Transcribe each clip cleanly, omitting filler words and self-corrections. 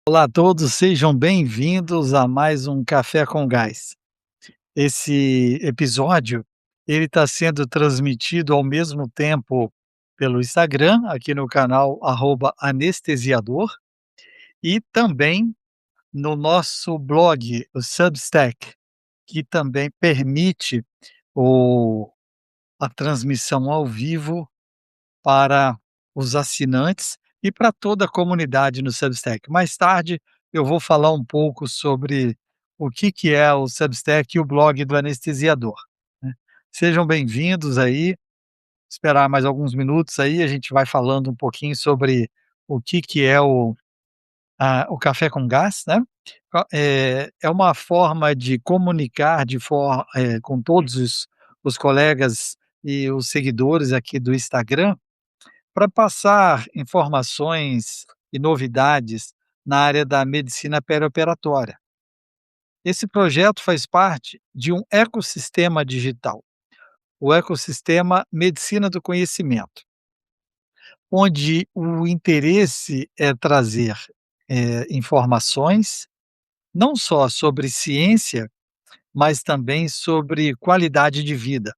Olá a todos, sejam bem-vindos a mais um Café com Gás. Esse episódio, ele está sendo transmitido ao mesmo tempo pelo Instagram, aqui no canal @anestesiador, e também no nosso blog, o Substack, que também permite o a transmissão ao vivo para os assinantes e para toda a comunidade no Substack. Mais tarde eu vou falar um pouco sobre o que é o Substack e o blog do anestesiador, né. Sejam bem-vindos aí, esperar mais alguns minutos aí, a gente vai falando um pouquinho sobre o que é o café com gás, né. É uma forma de comunicar com todos os colegas e os seguidores aqui do Instagram, para passar informações e novidades na área da medicina perioperatória. Esse projeto faz parte de um ecossistema digital, o ecossistema Medicina do Conhecimento, onde o interesse é trazer, informações, não só sobre ciência, mas também sobre qualidade de vida.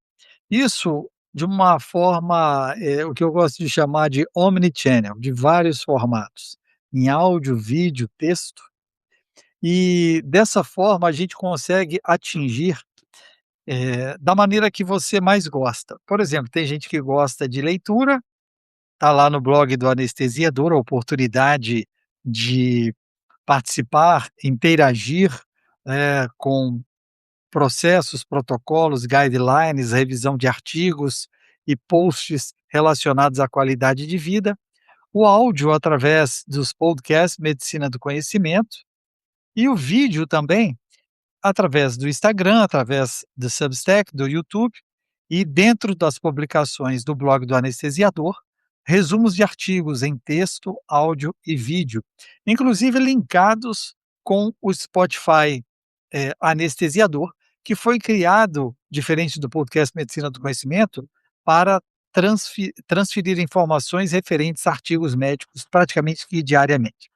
Isso de uma forma, o que eu gosto de chamar de omnichannel, de vários formatos, em áudio, vídeo, texto, e dessa forma a gente consegue atingir, da maneira que você mais gosta. Por exemplo, tem gente que gosta de leitura, tá lá no blog do anestesiador a oportunidade de participar, interagir, com processos, protocolos, guidelines, revisão de artigos e posts relacionados à qualidade de vida, o áudio através dos podcasts Medicina do Conhecimento e o vídeo também através do Instagram, através do Substack, do YouTube e dentro das publicações do blog do anestesiador, resumos de artigos em texto, áudio e vídeo, inclusive linkados com o Spotify, anestesiador, que foi criado, diferente do podcast Medicina do Conhecimento, para transferir informações referentes a artigos médicos praticamente que diariamente.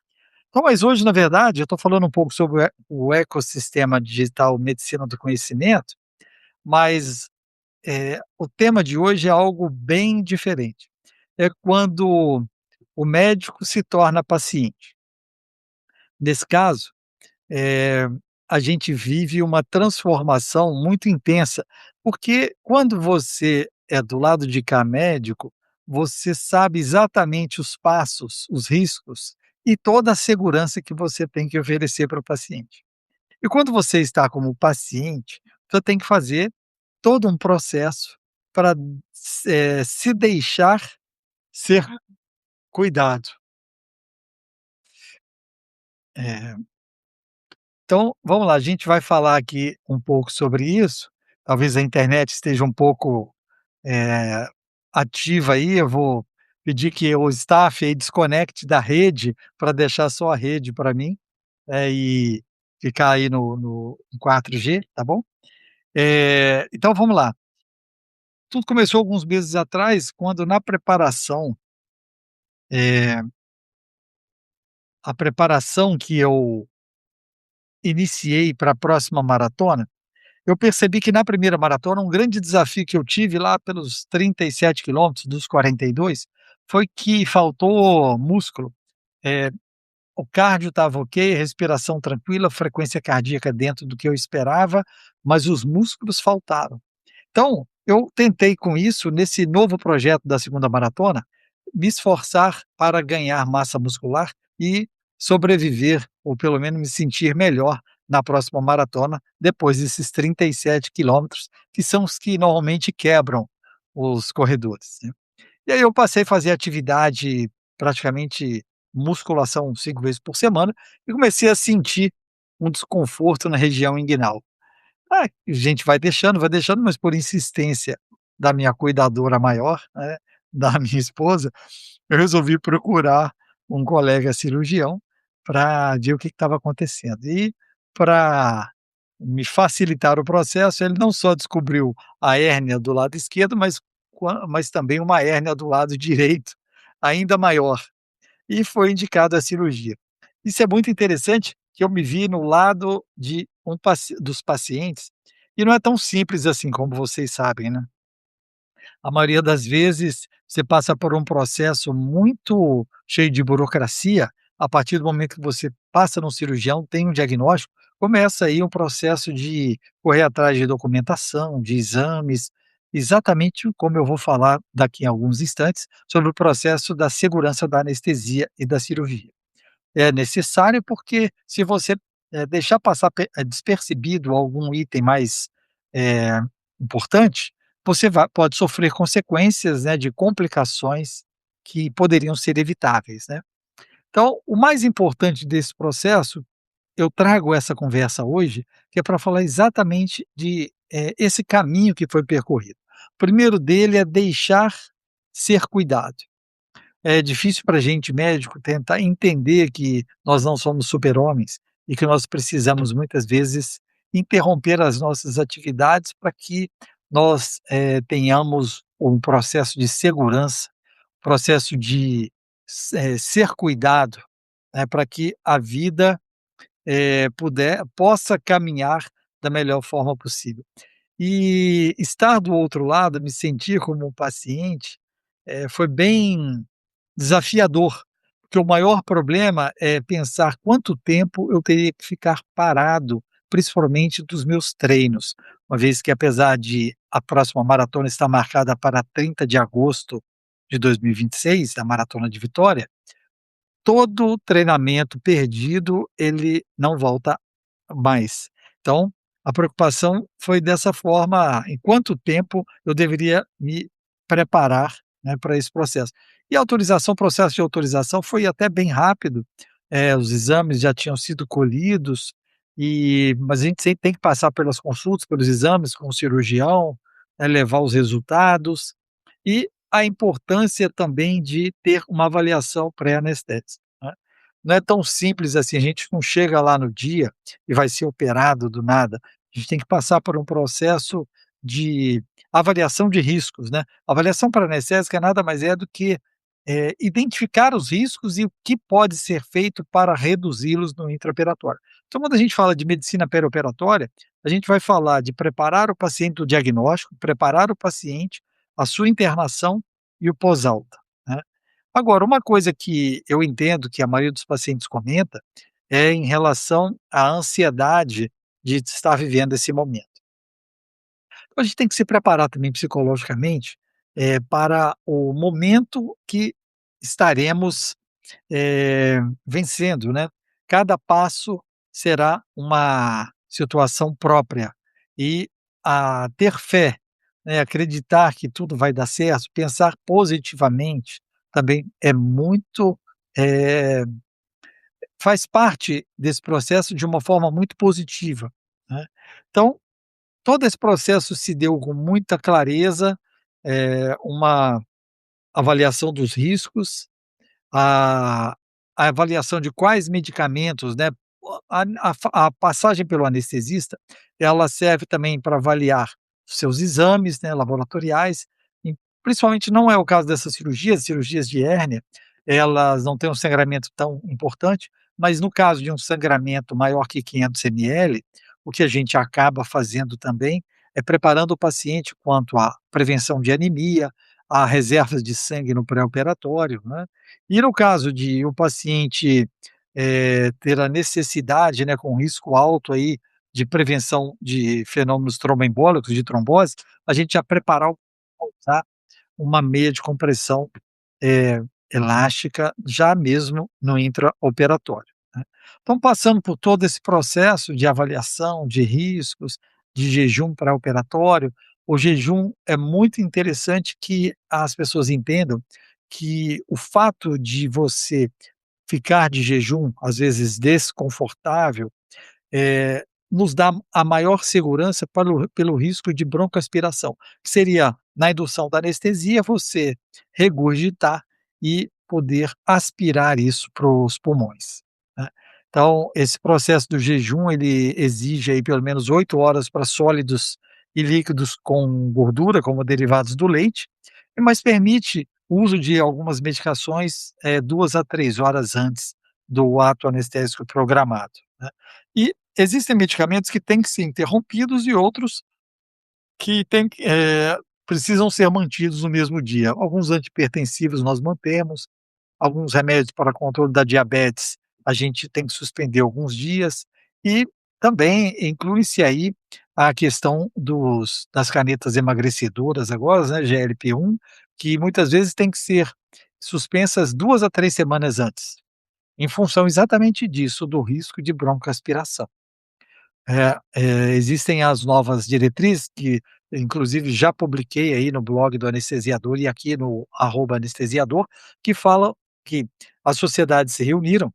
Então, mas hoje, na verdade, eu estou falando um pouco sobre o ecossistema digital Medicina do Conhecimento, mas, o tema de hoje é algo bem diferente. É quando o médico se torna paciente. Nesse caso, eh, a gente vive uma transformação muito intensa, porque quando você é do lado de cá médico, você sabe exatamente os passos, os riscos e toda a segurança que você tem que oferecer para o paciente. E quando você está como paciente, você tem que fazer todo um processo para se deixar ser cuidado. É. Então, vamos lá, a gente vai falar aqui um pouco sobre isso. Talvez a internet esteja um pouco, eh, ativa aí, eu vou pedir que o staff aí desconecte da rede para deixar só a rede para mim, e ficar aí no 4G, tá bom? Então vamos lá. Tudo começou alguns meses atrás, quando na preparação, eh, a preparação que eu iniciei para a próxima maratona. Eu percebi que na primeira maratona, um grande desafio que eu tive lá pelos 37 quilômetros dos 42, foi que faltou músculo. Eh, o cardio estava ok, respiração tranquila, frequência cardíaca dentro do que eu esperava, mas os músculos faltaram. Então, eu tentei com isso, nesse novo projeto da segunda maratona, me esforçar para ganhar massa muscular e sobreviver, ou pelo menos me sentir melhor na próxima maratona, depois desses 37 quilômetros, que são os que normalmente quebram os corredores, né. E aí eu passei a fazer atividade, praticamente musculação 5 vezes por semana, e comecei a sentir um desconforto na região inguinal. Ah, a gente vai deixando, mas por insistência da minha cuidadora maior, né, da minha esposa, eu resolvi procurar um colega cirurgião para ver o que estava acontecendo. E para me facilitar o processo, ele não só descobriu a hérnia do lado esquerdo, mas também uma hérnia do lado direito, ainda maior, e foi indicado a cirurgia. Isso é muito interessante, que eu me vi no lado de um dos pacientes, e não é tão simples assim como vocês sabem, né. A maioria das vezes, você passa por um processo muito cheio de burocracia, a partir do momento que você passa num cirurgião, tem um diagnóstico, começa aí um processo de correr atrás de documentação, de exames, exatamente como eu vou falar daqui a alguns instantes, sobre o processo da segurança da anestesia e da cirurgia. É necessário, porque se você, deixar passar despercebido algum item mais, eh, importante, você pode sofrer consequências, né, de complicações que poderiam ser evitáveis, né. Então, o mais importante desse processo, eu trago essa conversa hoje, que é para falar exatamente de, esse caminho que foi percorrido. O primeiro dele é deixar ser cuidado. É difícil para a gente médico tentar entender que nós não somos super-homens e que nós precisamos muitas vezes interromper as nossas atividades para que nós, tenhamos um processo de segurança, processo de ser cuidado, né, para que a vida, possa caminhar da melhor forma possível. E estar do outro lado, me sentir como um paciente, foi bem desafiador, porque o maior problema é pensar quanto tempo eu teria que ficar parado, principalmente dos meus treinos, uma vez que apesar de a próxima maratona estar marcada para 30 de agosto de 2026, a maratona de Vitória, todo o treinamento perdido, ele não volta mais. Então, a preocupação foi dessa forma, em quanto tempo eu deveria me preparar, né, para esse processo. E a autorização, o processo de autorização foi até bem rápido, os exames já tinham sido colhidos, mas a gente sempre tem que passar pelas consultas, pelos exames com o cirurgião, né, levar os resultados, e a importância também de ter uma avaliação pré-anestésica, né. Não é tão simples assim, a gente não chega lá no dia e vai ser operado do nada. A gente tem que passar por um processo de avaliação de riscos, né. Avaliação pré-anestésica nada mais é do que, identificar os riscos e o que pode ser feito para reduzi-los no intraoperatório. Então, quando a gente fala de medicina perioperatória, a gente vai falar de preparar o paciente do diagnóstico, preparar o paciente, a sua internação e o pós-alta, né. Agora, uma coisa que eu entendo que a maioria dos pacientes comenta, é em relação à ansiedade de estar vivendo esse momento. Então a gente tem que se preparar também psicologicamente, para o momento que estaremos, vencendo, né. Cada passo será uma situação própria e a ter fé, né, acreditar que tudo vai dar certo, pensar positivamente também é muito, eh, faz parte desse processo de uma forma muito positiva, né. Então, todo esse processo se deu com muita clareza, uma avaliação dos riscos, a a avaliação de quais medicamentos, né, a passagem pelo anestesista, ela serve também para avaliar os seus exames, né, laboratoriais, e principalmente não é o caso dessas cirurgias, cirurgias de hérnia, elas não têm um sangramento tão importante, mas no caso de um sangramento maior que 500 ml, o que a gente acaba fazendo também, é preparando o paciente quanto à prevenção de anemia, a reservas de sangue no pré-operatório, né. E no caso de o paciente, ter a necessidade, né, com risco alto aí de prevenção de fenômenos tromboembólicos, de trombose, a gente já preparar o usar uma meia de compressão, eh, elástica, já mesmo no intraoperatório, né. Então passando por todo esse processo de avaliação de riscos, de jejum pré-operatório, o jejum é muito interessante que as pessoas entendam que o fato de você ficar de jejum, às vezes desconfortável, nos dá a maior segurança para pelo risco de broncoaspiração, que seria, na indução da anestesia, você regurgitar e poder aspirar isso para os pulmões, né. Então, esse processo do jejum, ele exige aí pelo menos 8 horas para sólidos e líquidos com gordura, como derivados do leite, mas permite o uso de algumas medicações, 2 a 3 horas antes do ato anestésico programado, né. E existem medicamentos que têm que ser interrompidos e outros que precisam ser mantidos no mesmo dia. Alguns antihipertensivos nós mantemos, alguns remédios para controle da diabetes, a gente tem que suspender alguns dias, e também inclui-se aí a questão das canetas emagrecedoras agora, né, GLP-1, que muitas vezes tem que ser suspensas 2 a 3 semanas antes, em função exatamente disso, do risco de broncoaspiração. Existem as novas diretrizes que inclusive já publiquei aí no blog do anestesiador e aqui no @anestesiador, que falam que as sociedades se reuniram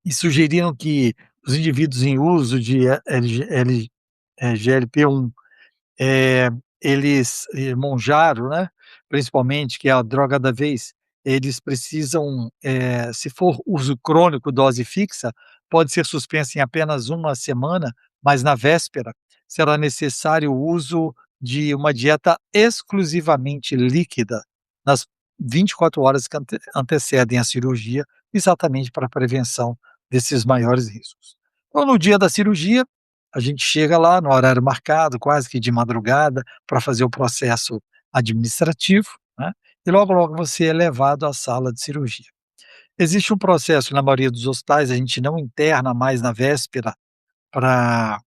e sugeriram que os indivíduos em uso de GLP-1, eh, eles, Monjaro, né, principalmente, que é a droga da vez, eles precisam, se for uso crônico, dose fixa, pode ser suspensa em apenas uma semana, mas na véspera será necessário o uso de uma dieta exclusivamente líquida nas 24 horas que antecedem a cirurgia, exatamente para a prevenção desses maiores riscos. Então, no dia da cirurgia, a gente chega lá no horário marcado, quase que de madrugada, para fazer o processo administrativo, né, e logo, logo você é levado à sala de cirurgia. Existe um processo na maioria dos hospitais, a gente não interna mais na véspera para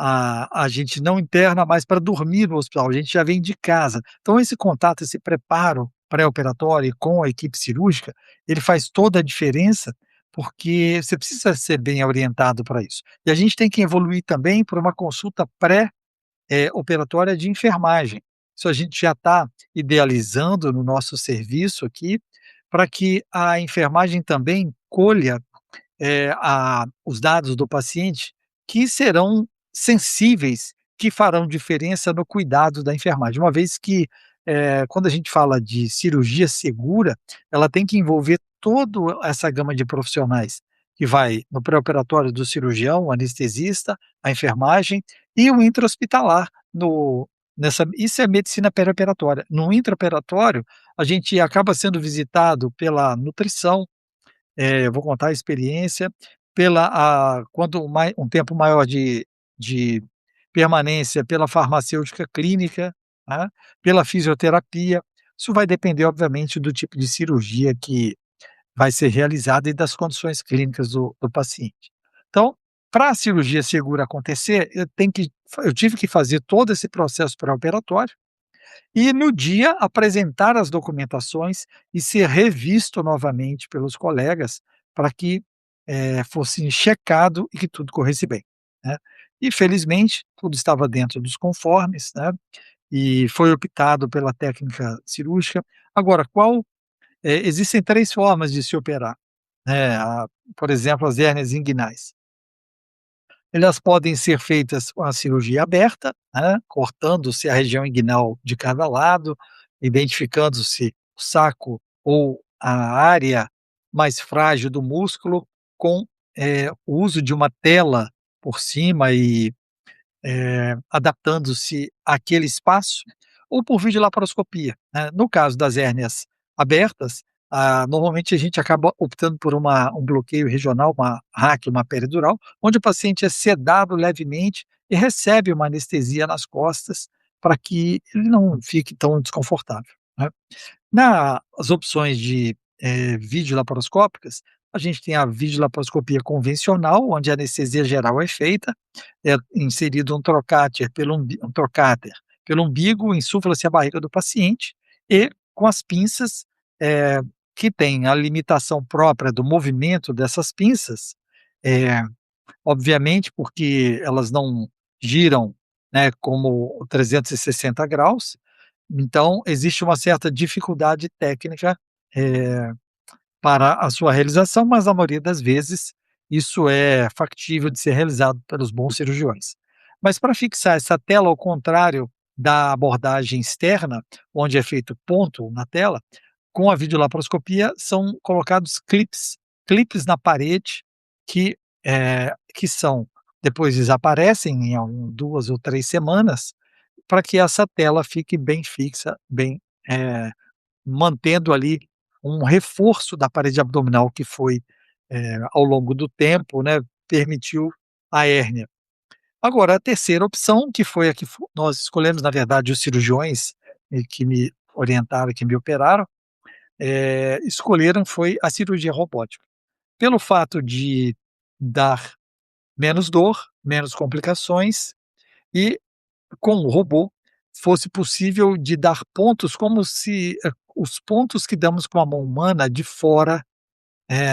a gente não interna mais para dormir no hospital, a gente já vem de casa. Então esse contato, esse preparo pré-operatório com a equipe cirúrgica, ele faz toda a diferença, porque você precisa ser bem orientado para isso. E a gente tem que evoluir também para uma consulta operatória de enfermagem. Isso a gente já está idealizando no nosso serviço aqui, para que a enfermagem também colha os dados do paciente, que serão sensíveis, que farão diferença no cuidado da enfermagem, uma vez que, quando a gente fala de cirurgia segura, ela tem que envolver toda essa gama de profissionais, que vai no pré-operatório do cirurgião, o anestesista, a enfermagem e o intra-hospitalar isso é medicina perioperatória. No intraoperatório, a gente acaba sendo visitado pela nutrição, eu vou contar a experiência, quanto um tempo maior de permanência pela farmacêutica clínica, né, pela fisioterapia. Isso vai depender, obviamente, do tipo de cirurgia que vai ser realizada e das condições clínicas do paciente. Então, para a cirurgia segura acontecer, eu tive que fazer todo esse processo pré-operatório, e no dia apresentar as documentações e ser revisto novamente pelos colegas para que, fosse checado e que tudo corresse bem, né. E felizmente tudo estava dentro dos conformes, né, e foi optado pela técnica cirúrgica. Agora existem 3 formas de se operar, né, por exemplo, as hérnias inguinais. Elas podem ser feitas com a cirurgia aberta, né, cortando-se a região inguinal de cada lado, identificando-se o saco ou a área mais frágil do músculo com, o uso de uma tela por cima e adaptando-se àquele espaço, ou por videolaparoscopia, né. No caso das hérnias abertas, normalmente a gente acaba optando por um bloqueio regional, uma RAC, uma peridural, onde o paciente é sedado levemente e recebe uma anestesia nas costas, para que ele não fique tão desconfortável, né. Nas opções de, videolaparoscópicas, a gente tem a videolaparoscopia convencional, onde a anestesia geral é feita, é inserido um trocáter pelo umbigo, insufla-se a barriga do paciente e com as pinças, que tem a limitação própria do movimento dessas pinças, eh, obviamente, porque elas não giram, né, como 360 graus, então existe uma certa dificuldade técnica, eh, para a sua realização, mas na maioria das vezes isso é factível de ser realizado pelos bons cirurgiões. Mas para fixar essa tela ao contrário da abordagem externa, onde é feito ponto na tela, com a videolaparoscopia são colocados clipes na parede que são depois desaparecem em 2 ou 3 semanas, para que essa tela fique bem fixa, bem, mantendo ali um reforço da parede abdominal que foi, ao longo do tempo, né, permitiu a hérnia. Agora a terceira opção, que foi a que nós escolhemos, na verdade os cirurgiões, que me orientaram, que me operaram, escolheram foi a cirurgia robótica. Pelo fato de dar menos dor, menos complicações e com o robô fosse possível de dar pontos como se os pontos que damos com a mão humana de fora,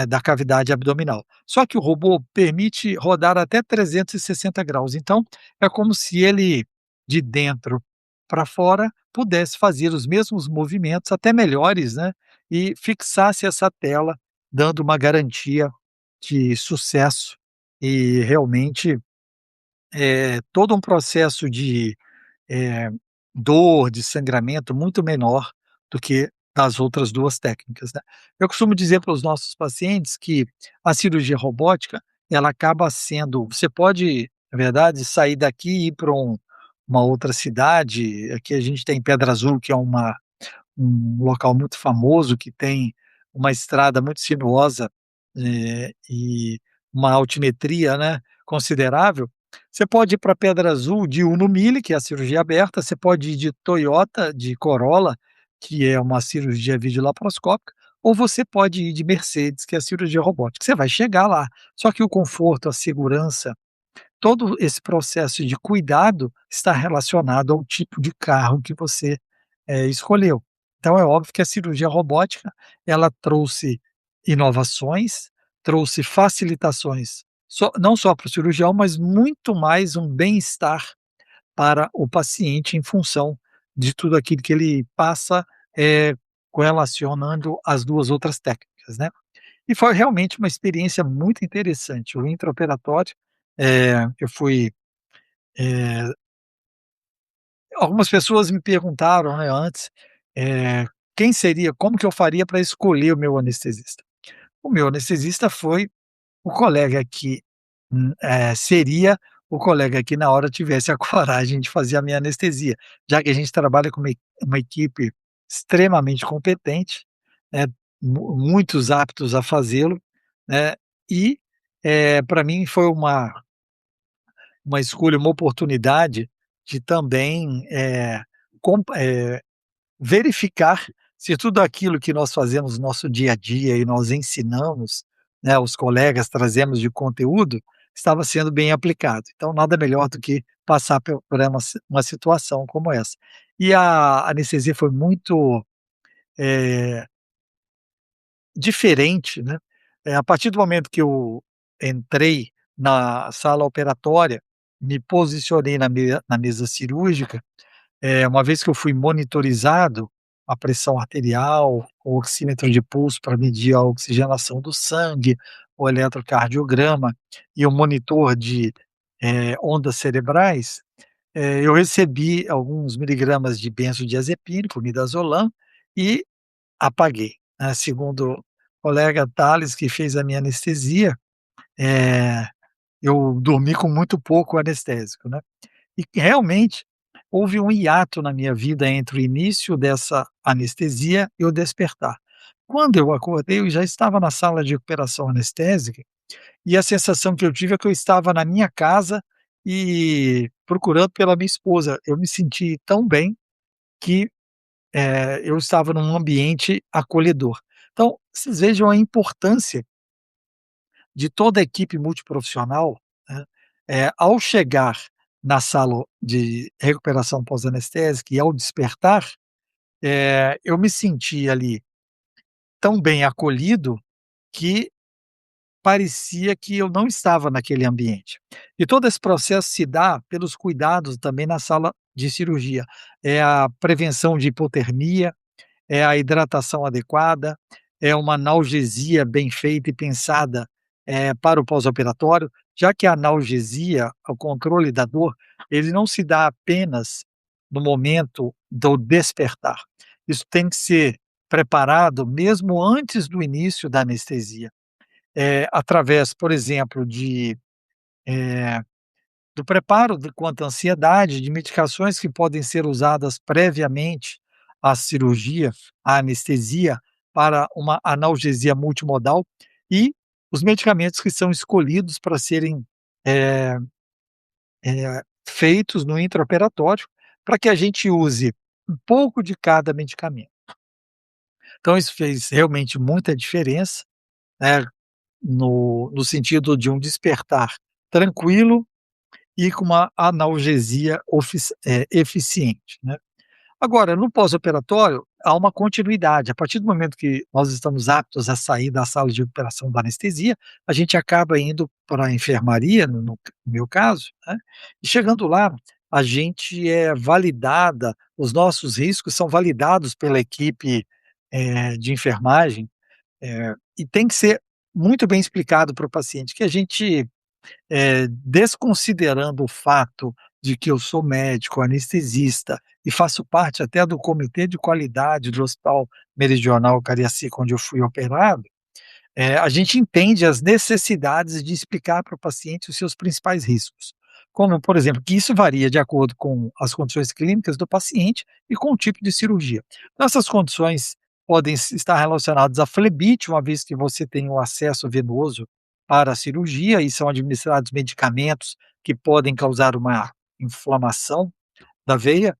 da cavidade abdominal. Só que o robô permite rodar até 360 graus, então é como se ele, de dentro para fora, pudesse fazer os mesmos movimentos, até melhores, né, e fixasse essa tela, dando uma garantia de sucesso e realmente, todo um processo de eh, dor, de sangramento muito menor do que das outras 2 técnicas, né. Eu costumo dizer para os nossos pacientes que a cirurgia robótica, ela acaba sendo você pode, na verdade, sair daqui e ir para uma outra cidade, aqui a gente tem Pedra Azul, que é um local muito famoso que tem uma estrada muito sinuosa, e uma altimetria, né, considerável. Você pode ir para Pedra Azul de Uno Mille, que é a cirurgia aberta, você pode ir de Toyota, de Corolla, que é uma cirurgia videolaparoscópica, ou você pode ir de Mercedes, que é a cirurgia robótica. Você vai chegar lá, só que o conforto, a segurança, todo esse processo de cuidado está relacionado ao tipo de carro que você, escolheu. Então é óbvio que a cirurgia robótica, ela trouxe inovações, trouxe facilitações, não só para o cirurgião, mas muito mais um bem-estar para o paciente em função de tudo aquilo que ele passa, correlacionando as 2 outras técnicas, né. E foi realmente uma experiência muito interessante. O intraoperatório, eu fui, eh, algumas pessoas me perguntaram, né, antes, quem seria como que eu faria para escolher o meu anestesista. O meu anestesista foi o colega que, seria o colega que na hora tivesse a coragem de fazer a minha anestesia, já que a gente trabalha com uma equipe extremamente competente, né, muitos aptos a fazê-lo, né, e, pra mim foi uma escolha, uma oportunidade de também, verificar se tudo aquilo que nós fazemos no nosso dia a dia e nós ensinamos, né, os colegas trazemos de conteúdo, estava sendo bem aplicado. Então nada melhor do que passar por uma situação como essa. E a anestesia foi muito, eh, diferente, né, a partir do momento que eu entrei na sala operatória, me posicionei na mesa cirúrgica, uma vez que eu fui monitorizado, a pressão arterial, o oxímetro de pulso para medir a oxigenação do sangue, o eletrocardiograma e o monitor de, ondas cerebrais, eu recebi alguns miligramas de benzodiazepínico, midazolam, e apaguei, né, segundo o colega Thales, que fez a minha anestesia, eh, eu dormi com muito pouco anestésico, né. E realmente, houve um hiato na minha vida entre o início dessa anestesia e o despertar. Quando eu acordei, eu já estava na sala de recuperação anestésica, e a sensação que eu tive é que eu estava na minha casa e procurando pela minha esposa. Eu me senti tão bem que, eu estava num ambiente acolhedor. Então, vocês vejam a importância de toda a equipe multiprofissional, né, ao chegar na sala de recuperação pós-anestésica e ao despertar, eu me senti ali tão bem acolhido que parecia que eu não estava naquele ambiente. E todo esse processo se dá pelos cuidados também na sala de cirurgia. É a prevenção de hipotermia, é a hidratação adequada, é uma analgesia bem feita e pensada, para o pós-operatório, já que a analgesia, o controle da dor, ele não se dá apenas no momento do despertar. Isso tem que ser preparado mesmo antes do início da anestesia, através, por exemplo, eh, do preparo quanto à ansiedade, de medicações que podem ser usadas previamente à cirurgia, à anestesia, para uma analgesia multimodal e os medicamentos que são escolhidos para serem, eh feitos no intraoperatório, para que a gente use um pouco de cada medicamento. Então isso fez realmente muita diferença, né, no sentido de um despertar tranquilo e com uma analgesia eficiente, né. Agora, no pós-operatório, há uma continuidade. A partir do momento que nós estamos aptos a sair da sala de recuperação da anestesia, a gente acaba indo para a enfermaria, no meu caso, né, e chegando lá, a gente é validada, os nossos riscos são validados pela equipe, de enfermagem, e tem que ser muito bem explicado para o paciente que a gente desconsiderando o fato de que eu sou médico, anestesista e faço parte até do comitê de qualidade do Hospital Meridional Cariacica, onde eu fui operado, a gente entende as necessidades de explicar para o paciente os seus principais riscos. Como, por exemplo, que isso varia de acordo com as condições clínicas do paciente e com o tipo de cirurgia. Então, essas condições podem estar relacionadas à flebite, uma vez que você tem o acesso venoso para a cirurgia e são administrados medicamentos que podem causar uma inflamação da veia,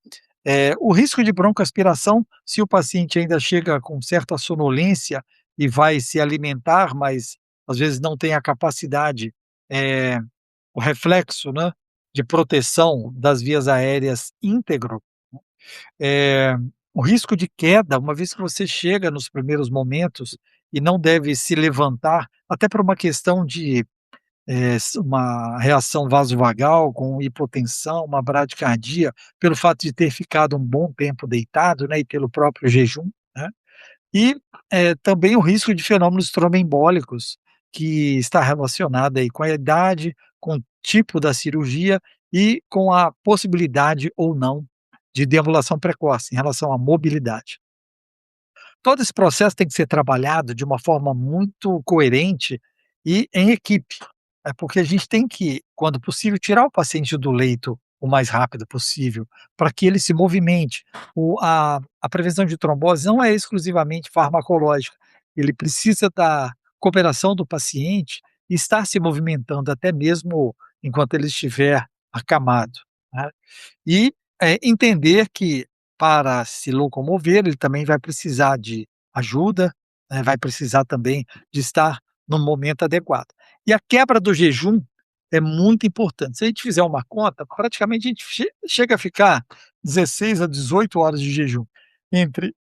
o risco de broncoaspiração, se o paciente ainda chega com certa sonolência e vai se alimentar, mas às vezes não tem a capacidade, eh, o reflexo, né, de proteção das vias aéreas íntegro, eh, o risco de queda, uma vez que você chega nos primeiros momentos e não deve se levantar, até por uma questão de uma reação vasovagal com hipotensão, uma bradicardia, pelo fato de ter ficado um bom tempo deitado, né, e pelo próprio jejum, né. E, também o risco de fenômenos tromboembólicos, que está relacionado aí com a idade, com o tipo da cirurgia e com a possibilidade ou não de deambulação precoce em relação à mobilidade. Todo esse processo tem que ser trabalhado de uma forma muito coerente e em equipe, porque a gente tem que, quando possível, tirar o paciente do leito o mais rápido possível, para que ele se movimente. A prevenção de trombose não é exclusivamente farmacológica, ele precisa da cooperação do paciente e estar se movimentando até mesmo enquanto ele estiver acamado, né. E, entender que para se locomover, ele também vai precisar de ajuda, né, vai precisar também de estar no momento adequado. E a quebra do jejum é muito importante. Se a gente fizer uma conta, praticamente a gente chega a ficar 16 a 18 horas de jejum, entre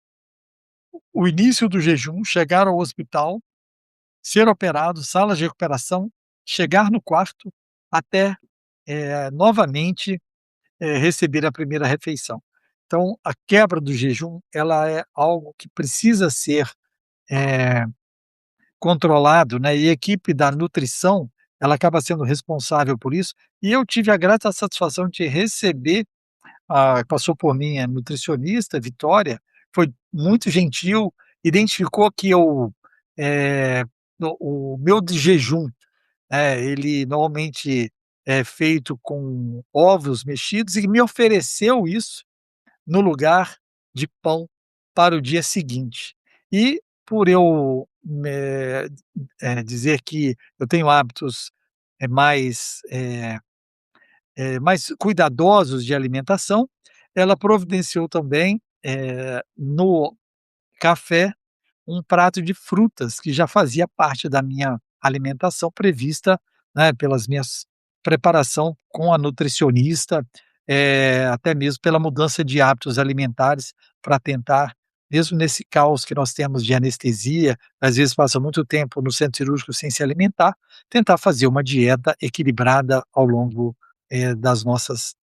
o início do jejum, chegar ao hospital, ser operado, sala de recuperação, chegar no quarto, até, novamente receber a primeira refeição. Então, a quebra do jejum, ela é algo que precisa ser, eh, controlado, né, e a equipe da nutrição, ela acaba sendo responsável por isso, e eu tive a grata satisfação de receber passou por mim a nutricionista, Vitória, foi muito gentil, identificou que eh, o meu de jejum, ele normalmente é feito com ovos mexidos e me ofereceu isso no lugar de pão para o dia seguinte. E por eu, dizer que eu tenho hábitos, mais cuidadosos de alimentação, ela providenciou também, no café, um prato de frutas que já fazia parte da minha alimentação prevista, né, pelas minhas preparação com a nutricionista, até mesmo pela mudança de hábitos alimentares para tentar, mesmo nesse caos que nós temos de anestesia, às vezes passa muito tempo no centro cirúrgico sem se alimentar, tentar fazer uma dieta equilibrada ao longo, das nossas,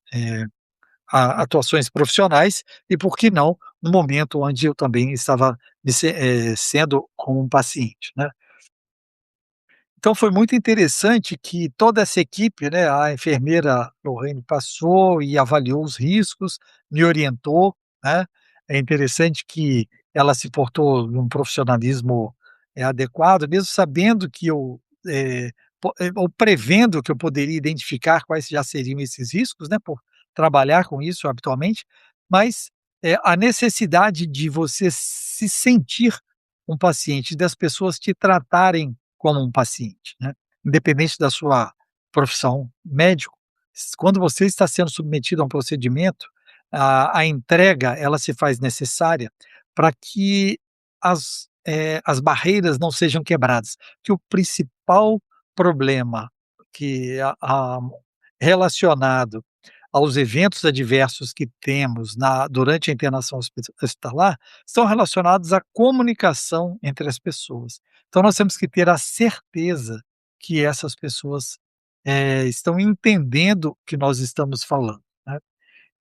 atuações profissionais e, por que não, no momento onde eu também estava sendo como um paciente, né. Então foi muito interessante que toda essa equipe, né, a enfermeira Lorraine passou e avaliou os riscos, me orientou, né. É interessante que ela se portou num profissionalismo, adequado, mesmo sabendo que eu, ou prevendo que eu poderia identificar quais já seriam esses riscos, né, por trabalhar com isso habitualmente, mas, a necessidade de você se sentir um paciente, das pessoas te tratarem como um paciente, né. Independente da sua profissão, médico, quando você está sendo submetido a um procedimento, a entrega ela se faz necessária para que as barreiras não sejam quebradas, que o principal problema que relacionado aos eventos adversos que temos durante a internação hospitalar, estão relacionados à comunicação entre as pessoas. Então nós temos que ter a certeza que essas pessoas, estão entendendo o que nós estamos falando, né.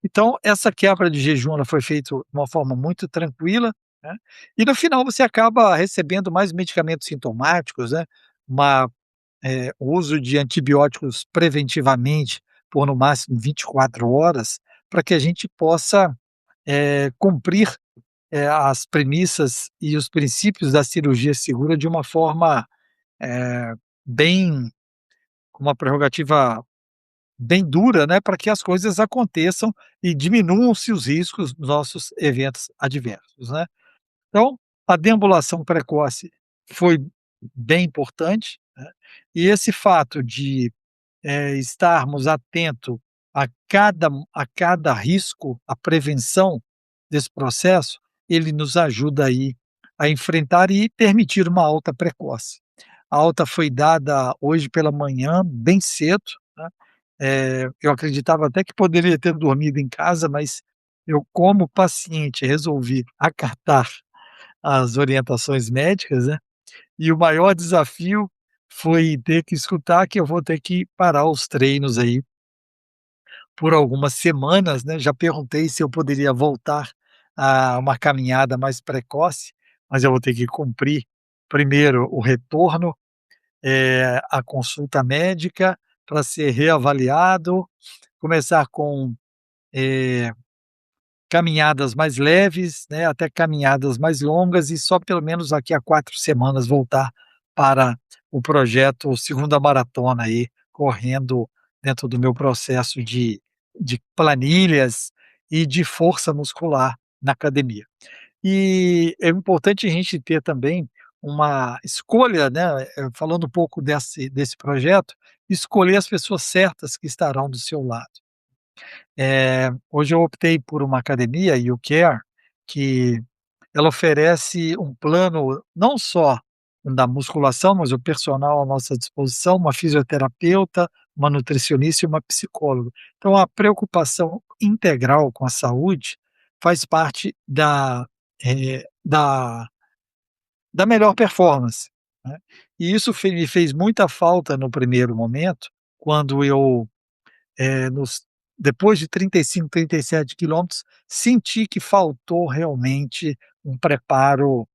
Então essa quebra de jejum ela foi feita de uma forma muito tranquila, né, e no final você acaba recebendo mais medicamentos sintomáticos, né, uma o uso de antibióticos preventivamente por no máximo 24 horas, para que a gente possa, cumprir, as premissas e os princípios da cirurgia segura de uma forma, eh, bem com uma prerrogativa bem dura, né, para que as coisas aconteçam e diminuam-se os riscos dos nossos eventos adversos, né. Então, a deambulação precoce foi bem importante, né, e esse fato de estarmos atento a cada risco, a prevenção desse processo, ele nos ajuda aí a enfrentar e permitir uma alta precoce. A alta foi dada hoje pela manhã, bem cedo, né, eu acreditava até que poderia ter dormido em casa, mas eu como paciente resolvi acatar as orientações médicas, né, e o maior desafio foi ter que escutar que eu vou ter que parar os treinos aí por algumas semanas, né, já perguntei se eu poderia voltar a uma caminhada mais precoce, mas eu vou ter que cumprir primeiro o retorno, à consulta médica para ser reavaliado, começar com, eh caminhadas mais leves, né, até caminhadas mais longas e só pelo menos daqui a 4 semanas voltar para o projeto segunda maratona aí, correndo dentro do meu processo de planilhas e de força muscular na academia. E é importante a gente ter também uma escolha, né, falando um pouco desse projeto, escolher as pessoas certas que estarão do seu lado. Hoje eu optei por uma academia, YouCare, que ela oferece um plano não só da musculação, mas o personal à nossa disposição, uma fisioterapeuta, uma nutricionista e uma psicóloga. Então a preocupação integral com a saúde faz parte da melhor performance, né. E isso me fez muita falta no primeiro momento, quando eu nos depois de 35, 37 quilômetros, senti que faltou realmente um preparo,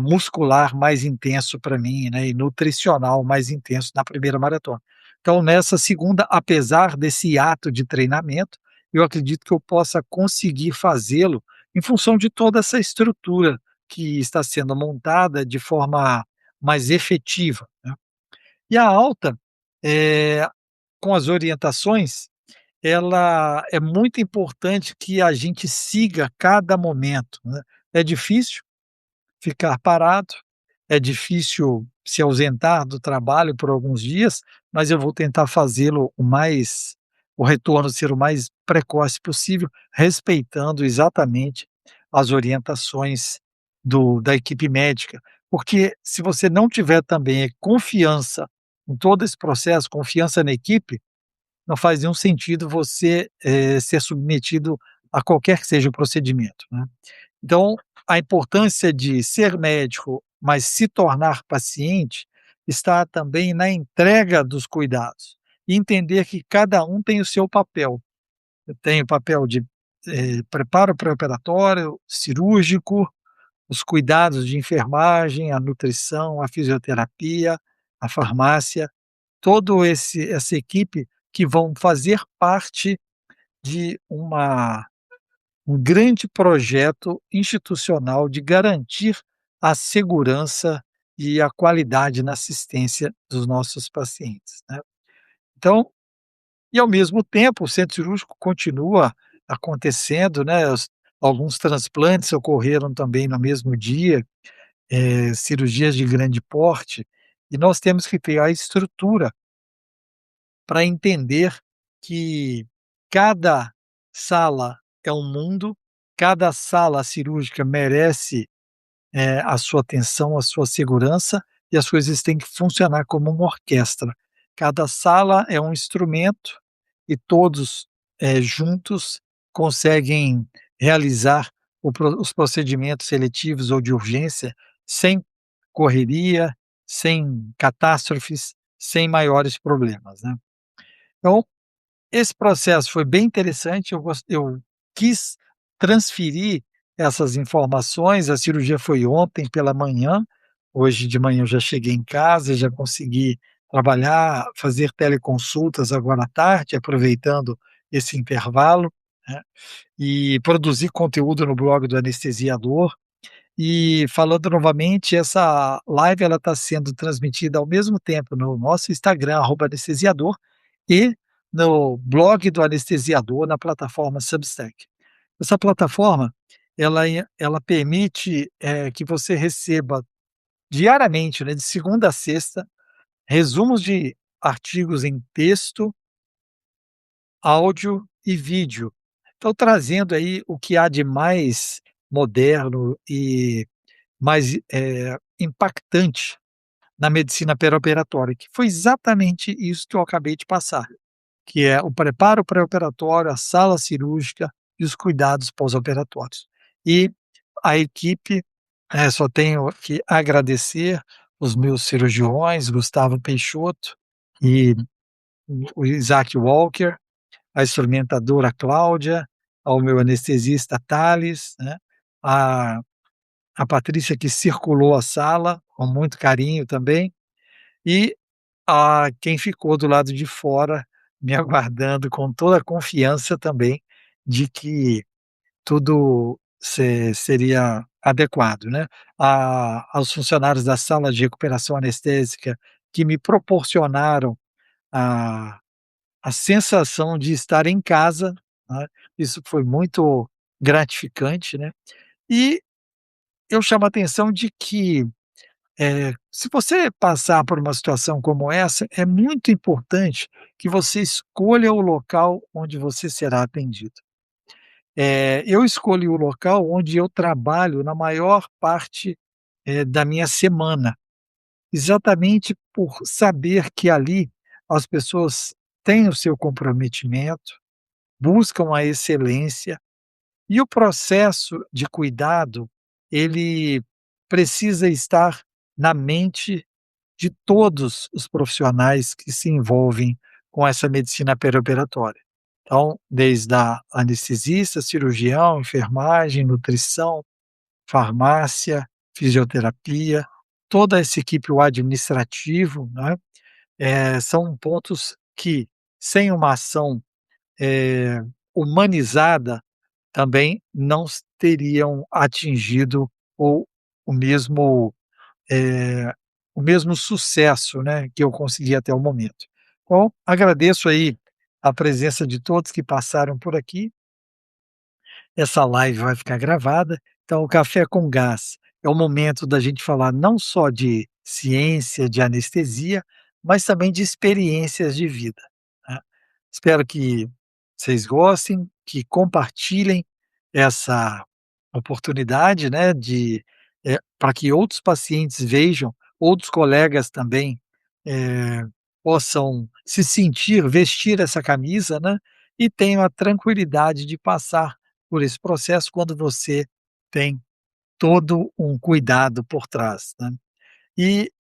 muscular mais intenso para mim, né, e nutricional mais intenso na primeira maratona. Então nessa segunda, apesar desse ato de treinamento, eu acredito que eu possa conseguir fazê-lo em função de toda essa estrutura que está sendo montada de forma mais efetiva, né. E a alta, eh, com as orientações ela é muito importante que a gente siga cada momento, né. É difícil ficar parado, é difícil se ausentar do trabalho por alguns dias, mas eu vou tentar fazê-lo o retorno ser o mais precoce possível, respeitando exatamente as orientações da equipe médica. Porque se você não tiver também confiança em todo esse processo, confiança na equipe, não faz nenhum sentido você, ser submetido a qualquer que seja o procedimento, né. Então, a importância de ser médico, mas se tornar paciente, está também na entrega dos cuidados, e entender que cada um tem o seu papel. Eu tenho o papel de, preparo pré-operatório, cirúrgico, os cuidados de enfermagem, a nutrição, a fisioterapia, a farmácia, todo esse essa equipe que vão fazer parte de um grande projeto institucional de garantir a segurança e a qualidade na assistência dos nossos pacientes, né. Então e ao mesmo tempo o centro cirúrgico continua acontecendo, né, alguns transplantes ocorreram também no mesmo dia, cirurgias de grande porte, E nós temos que ter a estrutura para entender que cada sala é um mundo, cada sala cirúrgica merece, a sua atenção, a sua segurança, e as coisas têm que funcionar como uma orquestra. Cada sala é um instrumento e todos, juntos conseguem realizar os procedimentos seletivos ou de urgência sem correria, sem catástrofes, sem maiores problemas, né. Então, esse processo foi bem interessante, eu quis transferir essas informações. A cirurgia foi ontem pela manhã, hoje de manhã eu já cheguei em casa, já consegui trabalhar, fazer teleconsultas agora à tarde, aproveitando esse intervalo, né, e produzir conteúdo no blog do anestesiador. E falando novamente, essa live ela está sendo transmitida ao mesmo tempo no nosso Instagram, @anestesiador, e no blog do anestesiador na plataforma Substack. Essa plataforma, ela permite, que você receba diariamente, né, de segunda a sexta, resumos de artigos em texto, áudio e vídeo. Então trazendo aí o que há de mais moderno e mais, impactante na medicina perioperatória, que foi exatamente isso que eu acabei de passar, que é o preparo pré-operatório, a sala cirúrgica e os cuidados pós-operatórios. E a equipe, só tenho que agradecer os meus cirurgiões, Gustavo Peixoto e o Isaac Walker, a instrumentadora Cláudia, ao meu anestesista Thales, né, a a Patrícia que circulou a sala com muito carinho também, e a quem ficou do lado de fora me aguardando com toda a confiança também de que tudo seria adequado, né. Aos funcionários da sala de recuperação anestésica que me proporcionaram a a sensação de estar em casa, né, isso foi muito gratificante, né. E eu chamo a atenção de que, se você passar por uma situação como essa, é muito importante que você escolha o local onde você será atendido. Eu escolhi o local onde eu trabalho na maior parte, da minha semana, exatamente por saber que ali as pessoas têm o seu comprometimento, buscam a excelência, e o processo de cuidado, ele precisa estar na mente de todos os profissionais que se envolvem com essa medicina perioperatória. Então, desde a anestesista, cirurgião, enfermagem, nutrição, farmácia, fisioterapia, toda essa equipe, o administrativo, né, são pontos que, sem uma ação, humanizada, também não teriam atingido ou o mesmo eh, o mesmo sucesso, né, que eu consegui até o momento. Então, agradeço aí a presença de todos que passaram por aqui. Essa live vai ficar gravada, então o Café com Gás é o momento da gente falar não só de ciência, de anestesia, mas também de experiências de vida, né. Espero que vocês gostem, que compartilhem essa oportunidade, né, de, para que outros pacientes vejam, outros colegas também, eh, possam se sentir, vestir essa camisa, né, e tenham a tranquilidade de passar por esse processo quando você tem todo um cuidado por trás, né. E,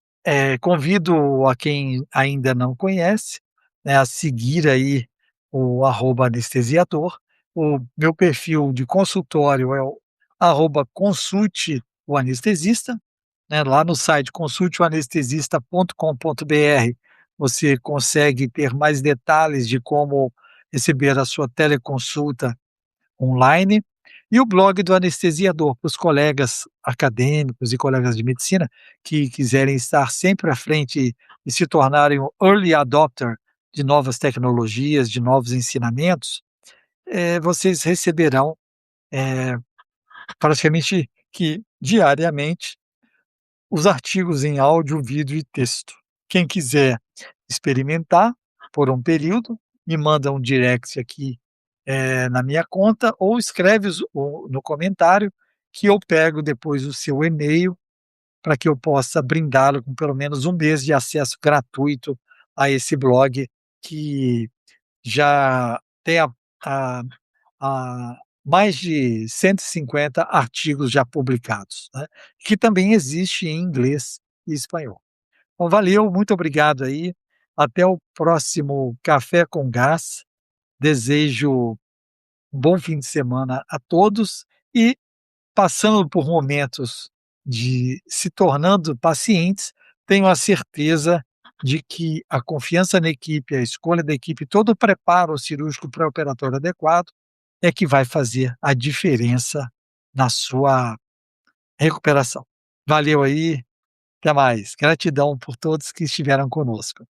convido a quem ainda não conhece, né, a seguir aí o @anestesiador. O meu perfil de consultório é o @consulte o anestesista, né, lá no site consulteoanestesista.com.br você consegue ter mais detalhes de como receber a sua teleconsulta online, e o blog do anestesiador, para os colegas acadêmicos e colegas de medicina que quiserem estar sempre à frente e se tornarem um early adopter de novas tecnologias, de novos ensinamentos, vocês receberão, eh, praticamente que diariamente, os artigos em áudio, vídeo e texto. Quem quiser experimentar por um período, me manda um direct aqui, na minha conta ou escreve no comentário que eu pego depois o seu e-mail para que eu possa brindá-lo com pelo menos um mês de acesso gratuito a esse blog que já tem a a mais de 150 artigos já publicados, né, que também existe em inglês e espanhol. Bom, valeu, muito obrigado aí, até o próximo Café com Gás, desejo um bom fim de semana a todos e, passando por momentos de se tornando pacientes, tenho a certeza de que a confiança na equipe, a escolha da equipe, todo o preparo cirúrgico pré-operatório adequado é que vai fazer a diferença na sua recuperação. Valeu aí, até mais. Gratidão por todos que estiveram conosco.